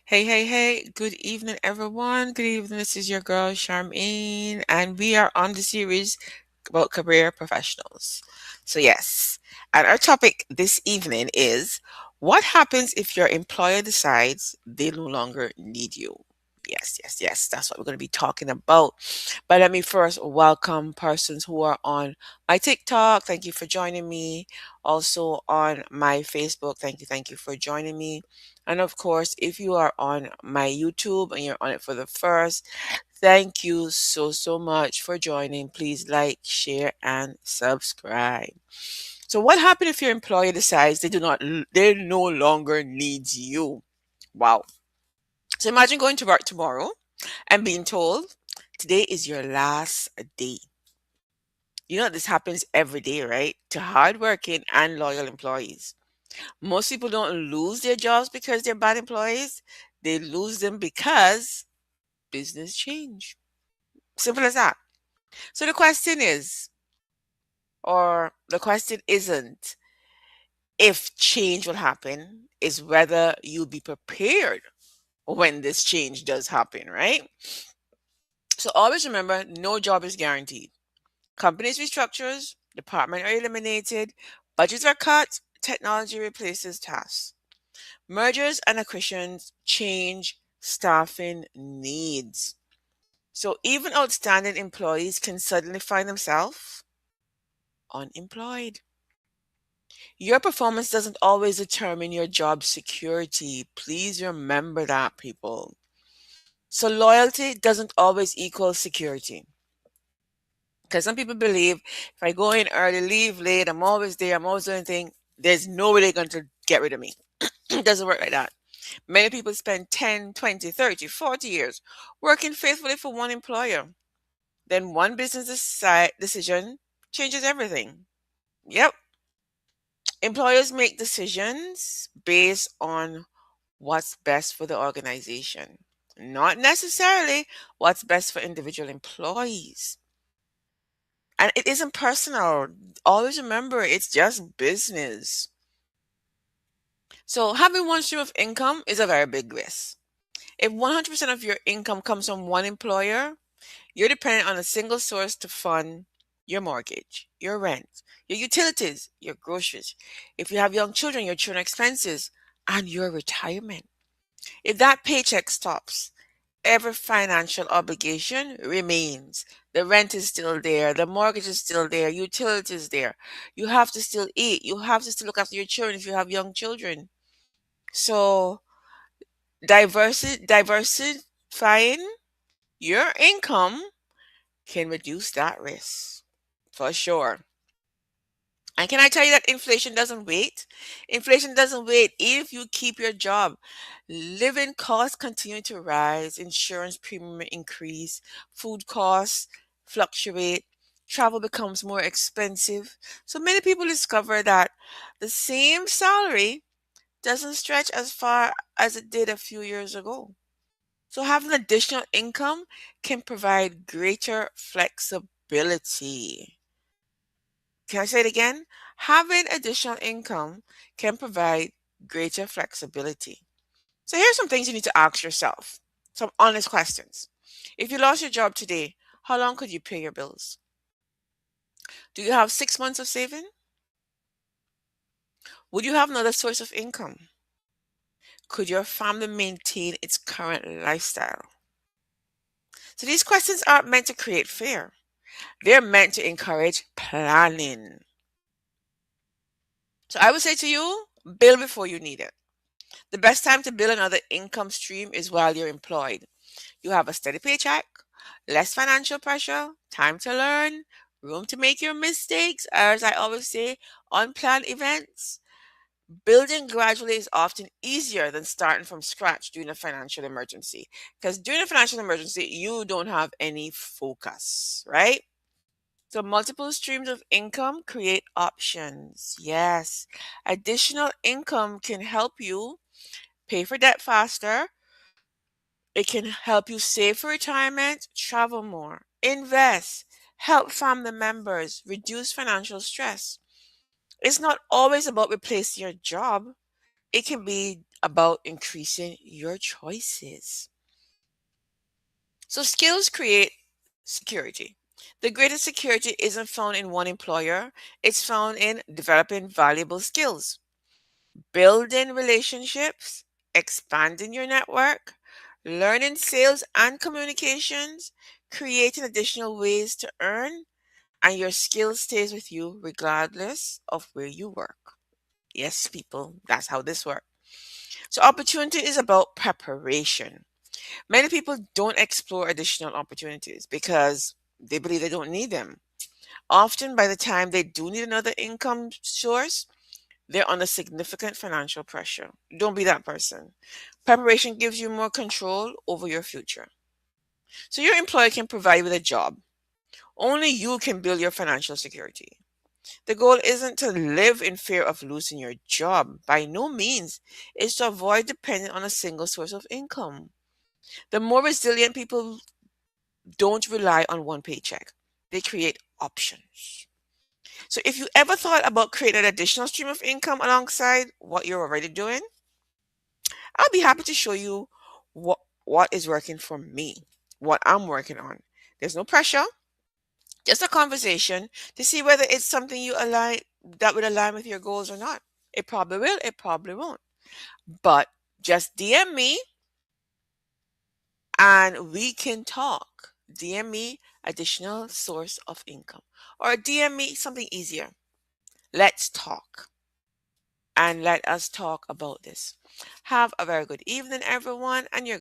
Hey, hey, hey, good evening, everyone. Good evening. This is your girl, Charmaine, and we are on the series about career professionals. Yes, and our topic this evening is what happens if your employer decides they no longer need you? Yes, that's what we're going to be talking about. But let me first welcome persons who are on my TikTok. Thank you for joining me. Also on my Facebook. Thank you for joining me. And of course, if you are on my YouTube and you're on it for the first, thank you so much for joining. Please like, share, and subscribe. So, what happens if your employer decides they no longer needs you? Wow. So imagine going to work tomorrow and being told today is your last day. You know this happens every day, right? To hardworking and loyal employees. Most people don't lose their jobs because they're bad employees. They lose them because business change. Simple as that. So the question is, or the question isn't if change will happen, is whether you'll be prepared when this change does happen, right? So always remember, no job is guaranteed. Companies restructures, departments are eliminated, budgets are cut, technology replaces tasks. Mergers and acquisitions change staffing needs. So even outstanding employees can suddenly find themselves unemployed. Your performance doesn't always determine your job security. Please remember that, people. So loyalty doesn't always equal security. Because some people believe if I go in early, leave late, I'm always there, I'm always doing anything, there's no way they're going to get rid of me. It doesn't work like that. Many people spend 10, 20, 30, 40 years working faithfully for one employer. Then one decision changes everything. Yep. Employers make decisions based on what's best for the organization, not necessarily what's best for individual employees. And it isn't personal. Always remember, it's just business. So having one stream of income is a very big risk. If 100% of your income comes from one employer, you're dependent on a single source to fund your mortgage, your rent, your utilities, your groceries. If you have young children, your children expenses, and your retirement. If that paycheck stops, every financial obligation remains. The rent is still there, the mortgage is still there, utilities there. You have to still eat. You have to still look after your children if you have young children. So diversifying your income can reduce that risk for sure. And can I tell you that inflation doesn't wait? Inflation doesn't wait if you keep your job. Living costs continue to rise, insurance premium increase, food costs fluctuate, travel becomes more expensive. So many people discover that the same salary doesn't stretch as far as it did a few years ago. So having additional income can provide greater flexibility. Can I say it again? Having additional income can provide greater flexibility. So here's some things you need to ask yourself. Some honest questions. If you lost your job today, how long could you pay your bills? Do you have 6 months of saving? Would you have another source of income? Could your family maintain its current lifestyle? So these questions aren't meant to create fear. They're meant to encourage planning. So I would say to you, build before you need it. The best time to build another income stream is while you're employed. You have a steady paycheck, less financial pressure, time to learn, room to make your mistakes, as I always say, unplanned events. Building gradually is often easier than starting from scratch during a financial emergency. Because during a financial emergency, you don't have any focus, right? So, multiple streams of income create options. Yes. Additional income can help you pay for debt faster. It can help you save for retirement, travel more, invest, help family members, reduce financial stress. It's not always about replacing your job. It can be about increasing your choices. So, skills create security. The greatest security isn't found in one employer, it's found in developing valuable skills, building relationships, expanding your network, learning sales and communications, creating additional ways to earn, and your skill stays with you regardless of where you work. Yes, people, that's how this works. So, opportunity is about preparation. Many people don't explore additional opportunities because they believe they don't need them. Often, by the time they do need another income source, they're under significant financial pressure. Don't be that person. Preparation gives you more control over your future. So, your employer can provide you with a job. Only you can build your financial security. The goal isn't to live in fear of losing your job. By no means. It's to avoid depending on a single source of income. The more resilient people don't rely on one paycheck, they create options. So, if you ever thought about creating an additional stream of income alongside what you're already doing, I'll be happy to show you what, what is working for me, what I'm working on. There's no pressure, just a conversation to see whether it's something you align that would align with your goals or not. It probably will, it probably won't. But just DM me and we can talk. DM me additional source of income or DM me something easier. Let's talk and let us talk about this. Have a very good evening, everyone, and your